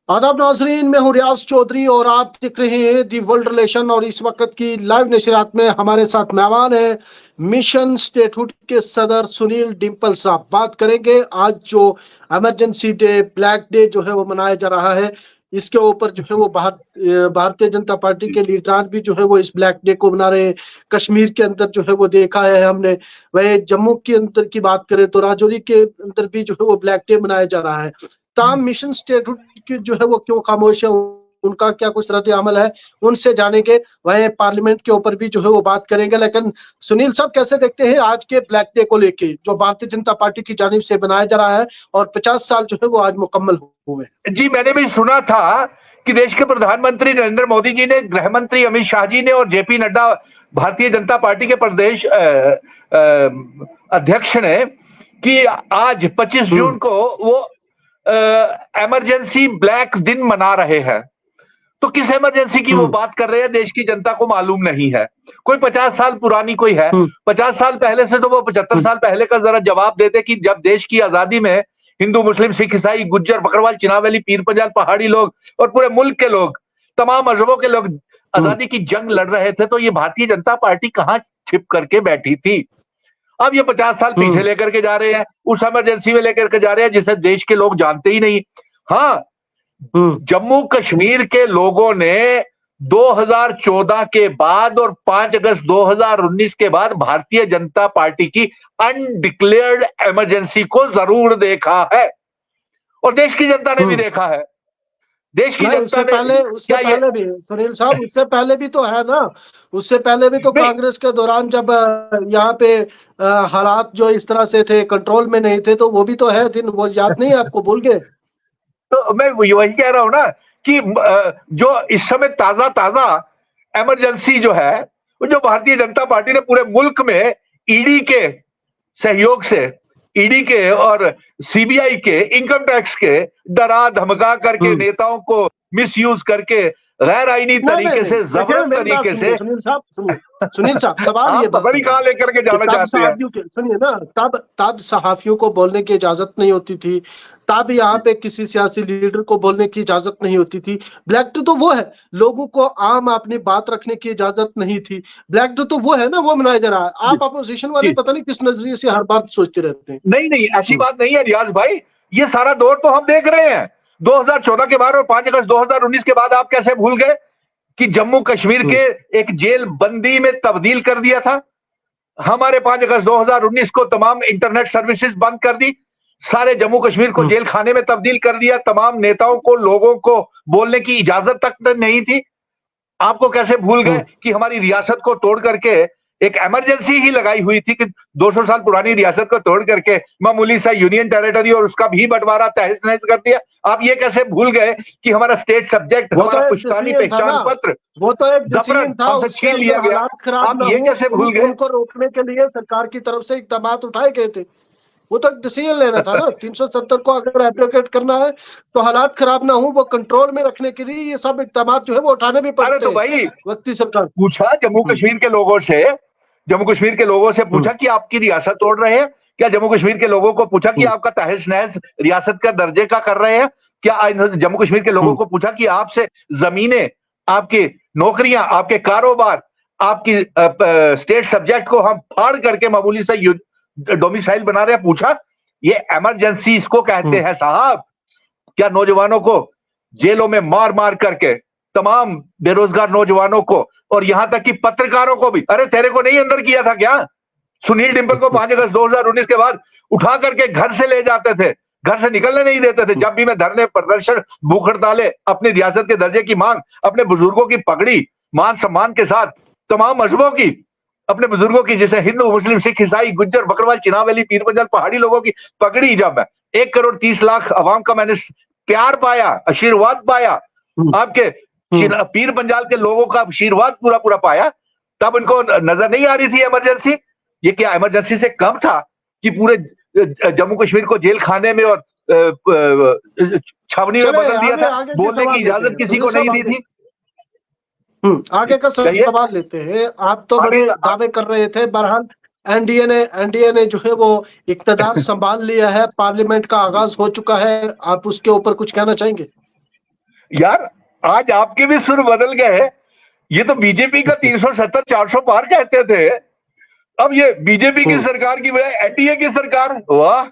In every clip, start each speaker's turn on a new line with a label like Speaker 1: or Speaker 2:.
Speaker 1: आदाब नाजरीन, मैं हूं रियाज चौधरी और आप देख रहे हैं दी वर्ल्ड रिलेशन। और इस वक्त की लाइव नशरियात में हमारे साथ मेहमान है मिशन स्टेटहुड के सदर सुनील डिंपल साहब। बात करेंगे आज जो इमरजेंसी डे, ब्लैक डे जो है वो मनाया जा रहा है, इसके ऊपर जो है वो भारतीय जनता पार्टी के लीडरान भी जो है वो इस ब्लैक डे को मना रहे हैं। कश्मीर के अंदर जो है वो देखा है हमने, वह जम्मू के अंदर की बात करें तो राजौरी के अंदर भी जो है वो ब्लैक डे मनाया जा रहा है। ताम मिशन स्टेटहुड की जो है वो क्यों खामोश है, उनका क्या कुछ रद्द अमल है, उनसे जानेंगे। वह पार्लियामेंट के ऊपर भी जो है वो बात करेंगे। लेकिन सुनील साहब, कैसे देखते हैं आज के ब्लैक डे को लेके जो भारतीय जनता पार्टी की जानिब से बनाया जा रहा है और 50 साल जो है वो आज मुकम्मल हुए?
Speaker 2: जी, मैंने भी सुना था कि देश के प्रधानमंत्री नरेंद्र मोदी जी ने, गृह मंत्री अमित शाह जी ने और जेपी नड्डा भारतीय जनता पार्टी के प्रदेश अध्यक्ष ने कि आज 25 जून को वो इमरजेंसी ब्लैक दिन मना रहे हैं। तो किस इमरजेंसी की वो बात कर रहे हैं, देश की जनता को मालूम नहीं है। कोई 50 साल पुरानी कोई है, 50 साल पहले से तो वो 75 साल पहले का जरा जवाब देते कि जब देश की आजादी में हिंदू, मुस्लिम, सिख, ईसाई, गुज्जर, बकरवाल, चिनावली, पीर पंजाल, पहाड़ी लोग और पूरे मुल्क के लोग, तमाम मजहबों के लोग आजादी की जंग लड़ रहे थे, तो ये भारतीय जनता पार्टी कहां छिप करके बैठी थी। अब ये 50 साल पीछे लेकर के जा रहे हैं, उस इमरजेंसी में लेकर के जा रहे हैं जिसे देश के लोग जानते ही नहीं। हाँ, जम्मू कश्मीर के लोगों ने 2014 के बाद और 5 अगस्त 2019 के बाद भारतीय जनता पार्टी की अनडिक्लेयर्ड इमरजेंसी को जरूर देखा है और देश की जनता ने भी देखा है। देश की जनता
Speaker 1: उससे पहले भी सुनील साहब, उससे पहले भी तो है ना, उससे पहले भी तो कांग्रेस के दौरान जब यहाँ पे हालात जो इस तरह से थे, कंट्रोल में नहीं थे, तो वो भी तो है दिन, वो याद नहीं है आपको? भूल गए?
Speaker 2: तो मैं वही कह रहा हूं ना कि जो इस समय ताजा इमरजेंसी जो है, जो भारतीय जनता पार्टी ने पूरे मुल्क में ईडी के सहयोग से, ईडी के और सीबीआई के, इनकम टैक्स के डरा धमका करके, नेताओं को मिसयूज करके, गैर आईनी तरीके से, जबरन तरीके से।
Speaker 1: सुनील साहब सवाल ये
Speaker 2: बड़ी कहां लेकर के जाना चाहते हैं?
Speaker 1: सुनिए ना, तब सहाफियों को बोलने की इजाजत नहीं होती थी, तब यहाँ पे किसी सियासी लीडर को बोलने की इजाजत नहीं होती थी। ब्लैक डे तो वो है, लोगों को आम अपनी बात रखने की इजाजत नहीं थी। ब्लैक डे तो वो है ना, वो मनाया जा रहा है। आप अपोजिशन वाले पता नहीं किस नजरिए से हर बात सोचते रहते हैं।
Speaker 2: नहीं, ऐसी बात नहीं है रियाज भाई, ये सारा दौर तो हम देख रहे हैं। 2014 के बाद और 5 अगस्त 2019 के बाद आप कैसे भूल गए कि जम्मू कश्मीर के एक जेल बंदी में तब्दील कर दिया था? हमारे 5 अगस्त 2019 को तमाम इंटरनेट सर्विसेज बंद कर दी, सारे जम्मू कश्मीर को जेल खाने में तब्दील कर दिया, तमाम नेताओं को, लोगों को बोलने की इजाजत तक नहीं थी। आपको कैसे भूल गए कि हमारी रियासत को तोड़ करके एक इमरजेंसी ही लगाई हुई थी कि 200 साल पुरानी रियासत को तोड़ करके मामूली सा यूनियन टेरिटरी और उसका भी बंटवारा तहस नहस कर दिया। आप ये कैसे भूल गए कि हमारा स्टेट सब्जेक्ट, हमारा पुश्तैनी पहचान पत्र,
Speaker 1: वो तो एक डिसीजन था,
Speaker 2: हमसे छीन लिया गया। आप ये कैसे भूल गए?
Speaker 1: उनको रोकने के लिए सरकार की तरफ से इकदाम उठाए गए थे, वो तो एक डिसीजन लेना था ना। 370 को अगर एप्लीकेट करना है तो हालात खराब ना हो, वो कंट्रोल में रखने के लिए ये सब इकदाम जो है वो उठाने भी पड़ते हैं।
Speaker 2: तो भाई
Speaker 1: वक्ती सरकार
Speaker 2: पूछा जम्मू कश्मीर के लोगों से, पूछा कि आपकी रियासत तोड़ रहे हैं क्या? जम्मू कश्मीर के लोगों को पूछा कि आपका तहस नहस रियासत का दर्जे का कर रहे हैं क्या? जम्मू कश्मीर के लोगों को पूछा कि आपसे जमीनें, आपकी नौकरियां, आपके कारोबार, आपकी स्टेट सब्जेक्ट को हम फाड़ करके मामूली सा डोमिसाइल बना रहे हैं? पूछा? ये इमरजेंसी इसको कहते हैं साहब। क्या नौजवानों को जेलों में मार मार करके, तमाम बेरोजगार नौजवानों को और यहां तक कि पत्रकारों को भी, अरे तेरे को नहीं अंदर किया था क्या? सुनील डिंपल को 5 अगस्त 2019 के बाद उठा करके घर से ले जाते थे, घर से निकलने नहीं देते थे। जब भी मैं धरने, प्रदर्शन, भूख हड़तालें, अपनी रियासत के दर्जे की मांग, अपने बुजुर्गों की पगड़ी मान सम्मान के साथ, तमाम मजहबों की, अपने बुजुर्गों की, जैसे हिंदू, मुस्लिम, सिख, ईसाई, गुज्जर, बकरवाल, चिनावली, पीर पंजाल, पहाड़ी लोगों की पगड़ी, जब 1 करोड़ 30 लाख अवाम का मैंने प्यार पाया, आशीर्वाद पाया, आपके पीर पंजाल के लोगों का आशीर्वाद पूरा पाया, तब इनको नजर नहीं आ रही थी इमरजेंसी? ये क्या इमरजेंसी से कम था कि पूरे जम्मू कश्मीर को जेल खाने में और छावनी में बदल दिया था? बोलने की इजाजत किसी को नहीं दी थी।
Speaker 1: आगे का सवाल लेते हैं। आप तो बड़े दावे कर रहे थे, बहरहाल एनडीए ने जो है वो इक्तदार संभाल लिया है, पार्लियामेंट का आगाज हो चुका है, आप उसके ऊपर कुछ कहना चाहेंगे?
Speaker 2: यार आज आपके भी सुर बदल गए। ये तो बीजेपी का 370 400 पार कहते थे, अब ये बीजेपी की सरकार की बजाय एनडीए की सरकार, वाह,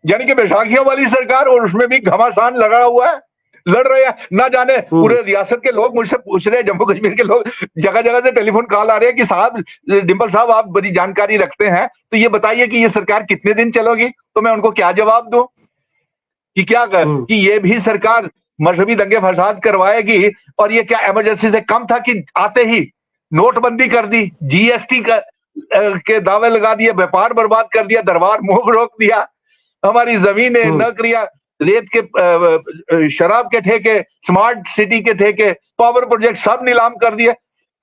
Speaker 2: यानी कि बैसाखियों वाली सरकार, और उसमें भी घमासान लगा हुआ है, लड़ रहे हैं। ना जाने पूरे रियासत के लोग मुझसे पूछ रहे हैं, जम्मू कश्मीर के लोग जगह जगह से टेलीफोन कॉल आ रहे हैं कि साहब, डिंपल साहब आप बड़ी जानकारी रखते हैं, तो ये बताइए कि ये सरकार कितने दिन चलेगी। तो मैं उनको क्या जवाब दूं कि क्या कि ये भी सरकार मजहबी दंगे फसाद करवाएगी, और ये क्या इमरजेंसी से कम था कि आते ही नोटबंदी कर दी, जीएसटी के दावे लगा दिए, व्यापार बर्बाद कर दिया, दरबार मुंह रोक दिया, हमारी जमीनें, नौकरियां, रेत के, शराब के ठेके, स्मार्ट सिटी के ठेके, पावर प्रोजेक्ट सब नीलाम कर दिए,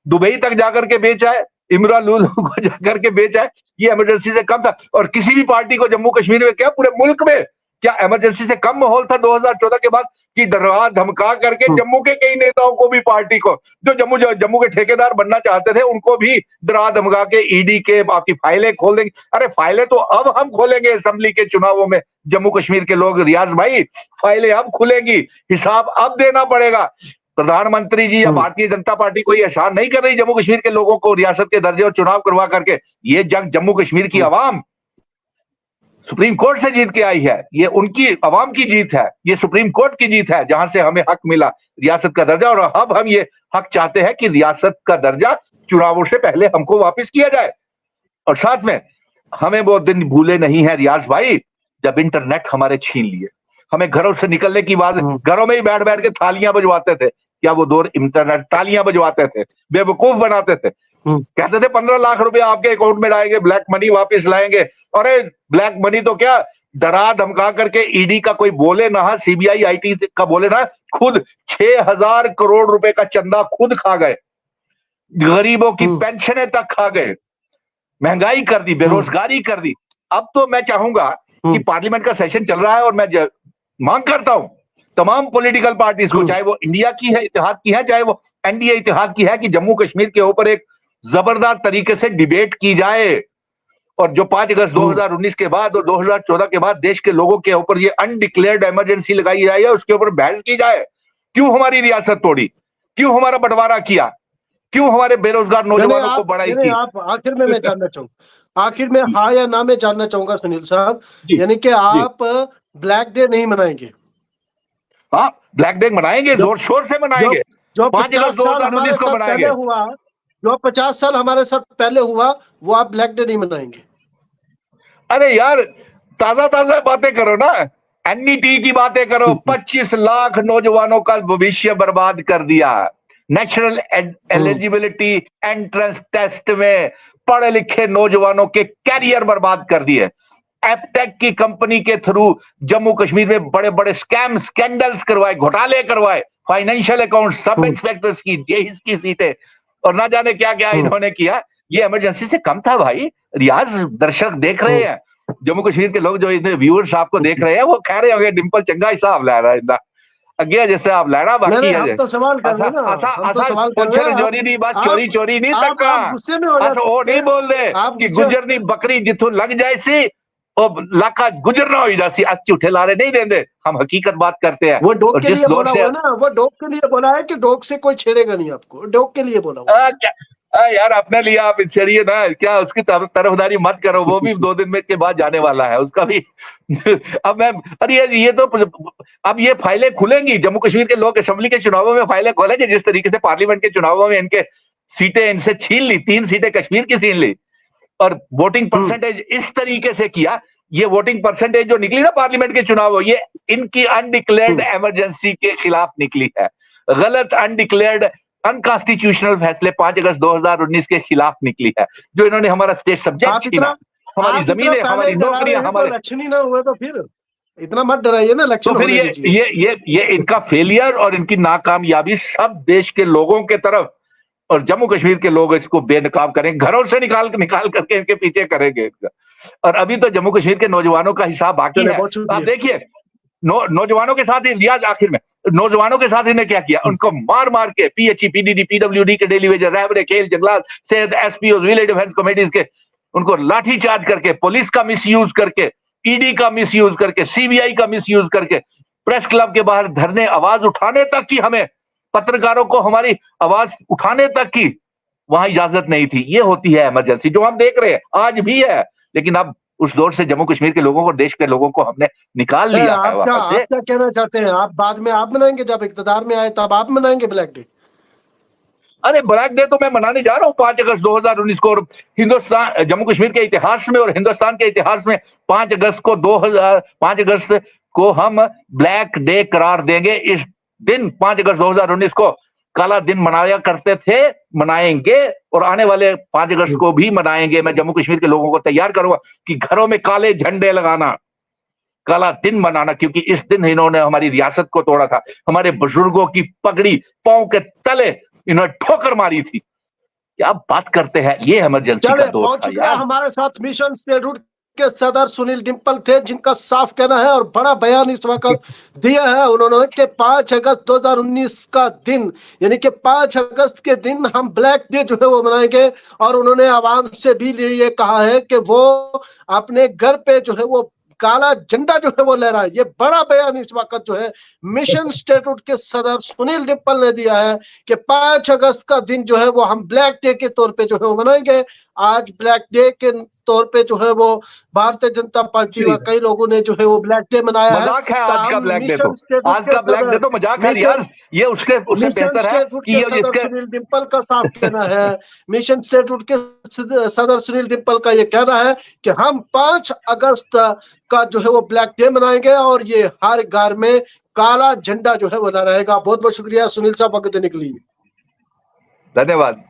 Speaker 2: दुबई तक जाकर के बेचा है, इमरान लूलू को जाकर के बेचा है। ये इमरजेंसी से कम था। और किसी भी पार्टी को जम्मू कश्मीर में, क्या पूरे मुल्क में क्या इमरजेंसी से कम माहौल था 2014 के बाद कि डरा धमका करके जम्मू के कई नेताओं को भी, पार्टी को, जो जम्मू के ठेकेदार बनना चाहते थे, उनको भी डरा धमका के ईडी के आपकी फाइलें खोल देंगे। अरे फाइलें तो अब हम खोलेंगे असेंबली के चुनावों में, जम्मू कश्मीर के लोग, रियाज भाई, फाइलें अब खुलेंगी, हिसाब अब देना पड़ेगा। प्रधानमंत्री जी या भारतीय जनता पार्टी कोई एहसान नहीं कर रही जम्मू कश्मीर के लोगों को रियासत के दर्जे और चुनाव करवा करके। ये जंग जम्मू कश्मीर की आवाम सुप्रीम कोर्ट से जीत के आई है, ये उनकी आवाम की जीत है, ये सुप्रीम कोर्ट की जीत है, जहां से हमें हक मिला रियासत का दर्जा। और अब हम ये हक चाहते हैं कि रियासत का दर्जा चुनावों से पहले हमको वापस किया जाए। और साथ में हमें वो दिन भूले नहीं है रियाज भाई, जब इंटरनेट हमारे छीन लिए, हमें घरों से निकलने की बात, घरों में ही बैठ बैठ के थालियां बजवाते थे। क्या वो दौर इंटरनेट तालियां बजवाते थे, बेवकूफ बनाते थे, कहते थे 15 लाख रुपए आपके अकाउंट में डालेंगे, ब्लैक मनी वापस लाएंगे। अरे ब्लैक मनी तो क्या, डरा धमका करके ईडी का कोई बोले ना, सीबीआई आईटी का बोले ना, खुद 6000 करोड़ रुपए का चंदा खुद खा गए, गरीबों की पेंशनें तक खा गए, महंगाई कर दी, बेरोजगारी कर दी। अब तो मैं चाहूंगा कि पार्लियामेंट का सेशन चल रहा है, और मैं मांग करता हूं तमाम पॉलिटिकल पार्टीज को, चाहे वो इंडिया की है, इत्तेहाद की है, चाहे वो एनडीए इत्तेहाद की है, कि जम्मू कश्मीर के ऊपर एक जबरदस्त तरीके से डिबेट की जाए। और जो 5 अगस्त 2019 के बाद और 2014 के बाद देश के लोगों के ऊपर ये अनडिक्लेयर्ड इमरजेंसी लगाई जाए, उसके ऊपर बहस की जाए। क्यों हमारी रियासत तोड़ी, क्यों हमारा बंटवारा किया, क्यों हमारे बेरोजगार नौजवानों को बढ़ाई की।
Speaker 1: आप आखिर में मैं जानना चाहूंगा, आखिर में हाँ या ना में जानना चाहूंगा सुनील साहब, यानी कि आप ब्लैक डे नहीं मनाएंगे?
Speaker 2: हाँ, ब्लैक डे मनाएंगे, जोर शोर से मनाएंगे।
Speaker 1: जो
Speaker 2: 5 अगस्त 2019 को मनाएंगे।
Speaker 1: जो 50 साल हमारे साथ पहले हुआ, वो आप ब्लैक डे नहीं मनाएंगे?
Speaker 2: अरे यार, ताजा ताजा बातें करो ना, एनईटी की बातें करो। 25 लाख नौजवानों का भविष्य बर्बाद कर दिया। नेशनल एलिजिबिलिटी एंट्रेंस टेस्ट में पढ़े लिखे नौजवानों के कैरियर बर्बाद कर दिए। एपटेक की कंपनी के थ्रू जम्मू कश्मीर में बड़े बड़े स्कैम, स्कैंडल्स करवाए, घोटाले करवाए, फाइनेंशियल अकाउंट, सब इंस्पेक्टर्स की, जेईस की सीटें, और ना जाने क्या क्या इन्होंने किया। ये इमरजेंसी से कम था भाई। रियाज, दर्शक देख रहे हैं, जम्मू कश्मीर के लोग जो इतने व्यूअर्स आपको देख रहे हैं, वो कह रहे होंगे डिंपल चंगा हिसाब लै रहा है अगे जैसे आप लैना बाकी है।
Speaker 1: तो सवाल कर रहे हैं ना, हम तो सवाल कर रहे हैं।
Speaker 2: चोरी नहीं, बात चोरी चोरी नहीं तक
Speaker 1: गुस्से में हो जाते,
Speaker 2: वो नहीं बोल रहे कि गुजरनी बकरी जिथों लग जाए सी लाका गुजरना हो जासी, अस झूठे लारे नहीं देंगे, हम हकीकत बात करते हैं।
Speaker 1: वो डोक के लिए बोला हुआ ना, वो डोक के लिए बोला है कि डोक से कोई छेड़ेगा नहीं आपको, डोक के लिए बोला हुआ।
Speaker 2: यार अपने लिए आप छेड़िए ना, क्या उसकी तरफदारी मत करो, वो भी 2 दिन में के बाद जाने वाला है उसका भी। अब मैं, अरे ये तो अब ये फाइलें खुलेंगी, जम्मू कश्मीर के लोग असेंबली के चुनावों में फाइलें खोलेंगे। जिस तरीके से पार्लियामेंट के चुनावों में इनके सीटें इनसे छीन ली, 3 सीटें कश्मीर की छीन ली, और वोटिंग परसेंटेज इस तरीके से किया। ये वोटिंग परसेंटेज जो निकली ना पार्लियामेंट के चुनाव, ये इनकी अनडिक्लेयर्ड इमरजेंसी के खिलाफ निकली है। गलत अनडिक्लेयर्ड अनकॉन्स्टिट्यूशनल फैसले 5 अगस्त 2019 के खिलाफ निकली है, जो इन्होंने हमारा स्टेट सब्जेक्ट छीना, हमारी जमीनें, हमारी नौकरियां, हमारे
Speaker 1: इलेक्शन ही ना हुए तो फिर इतना मत डराइए ना। इलेक्शन
Speaker 2: तो फिर ये इनका फेलियर और इनकी नाकामयाबी सब देश के लोगों के तरफ, और जम्मू कश्मीर के लोग इसको बेनकाब करेंगे, घरों से निकाल करके इनके पीछे करेंगे। और अभी तो जम्मू कश्मीर के नौजवानों का हिसाब बाकी है। आप देखिए नौजवानों के साथ ही रियाज, आखिर में नौजवानों के साथ इन्हें क्या किया, उनको मार मार के पीएचई, पीडीडी, पीडब्ल्यूडी के डेली वेजर, रहबरे, खेल, जंगलात, सेहत, एसपीओ, विलेज डिफेंस कमेटीज के, उनको लाठीचार्ज करके, पुलिस का मिसयूज करके, ईडी का मिसयूज करके, सीबीआई का मिसयूज करके प्रेस क्लब के बाहर धरने, आवाज उठाने तक की, हमें पत्रकारों को हमारी आवाज उठाने तक की वहां इजाजत नहीं थी। ये होती है इमरजेंसी, जो हम देख रहे हैं आज भी है। लेकिन अब उस दौर से जम्मू कश्मीर के लोगों को, देश के लोगों को हमने निकाल लिया है
Speaker 1: आप
Speaker 2: वापस से।
Speaker 1: क्या कहना चाहते हैं? आप बाद में आप मनाएंगे, जब इक़्तिदार में आए तब आप मनाएंगे ब्लैक डे?
Speaker 2: अरे ब्लैक डे तो मैं मनाने जा रहा हूँ 5 अगस्त 2019 को। और हिंदुस्तान, जम्मू कश्मीर के इतिहास में और हिंदुस्तान के इतिहास में 5 अगस्त को हम ब्लैक डे करार देंगे। इस दिन 5 अगस्त 2019 को काला दिन मनाया करते थे, मनाएंगे और आने वाले 5 अगस्त को भी मनाएंगे। मैं जम्मू कश्मीर के लोगों को तैयार करूंगा कि घरों में काले झंडे लगाना, काला दिन मनाना, क्योंकि इस दिन इन्होंने हमारी रियासत को तोड़ा था। हमारे बुजुर्गों की पगड़ी पांव के तले इन्होंने ठोकर मारी थी। क्या बात करते हैं, ये इमरजेंसी का दौर
Speaker 1: पहुंच
Speaker 2: था
Speaker 1: चुका
Speaker 2: यार।
Speaker 1: हमारे साथ मिशन स्टेटहुड के सदर सुनील डिंपल थे, जिनका साफ कहना है और बड़ा बयान इस वक्त दिया है उन्होंने कि 5 अगस्त 2019 का दिन, यानी कि 5 अगस्त के दिन हम ब्लैक डे जो है वो मनाएंगे। और उन्होंने आवाम से भी ये कहा है कि वो अपने घर पे जो है वो काला झंडा जो है वो लहराए। ये बड़ा बयान इस वक्त जो है मिशन स्टेटहुड के सदर सुनील डिंपल ने दिया है कि 5 अगस्त का दिन जो है वो हम ब्लैक डे के तौर पे जो है वो मनाएंगे। आज ब्लैक डे के तौर पे जो है वो भारतीय जनता पार्टी व कई लोगों ने जो है वो ब्लैक डे मनाया है।
Speaker 2: मजाक है आज का ब्लैक डे, तो आज का ब्लैक डे तो मजाक है यार। ये उससे बेहतर है कि ये जिसके
Speaker 1: सुनील डिंपल का साफ कहना है, मिशन स्टेटहुड के सदर सुनील डिंपल का ये कहना है कि हम 5 अगस्त का जो है वो ब्लैक डे मनाएंगे और ये हर घर में काला झंडा जो है वो लहराएगा। बहुत बहुत शुक्रिया सुनील साहब, वक्त देने के लिए।
Speaker 2: धन्यवाद।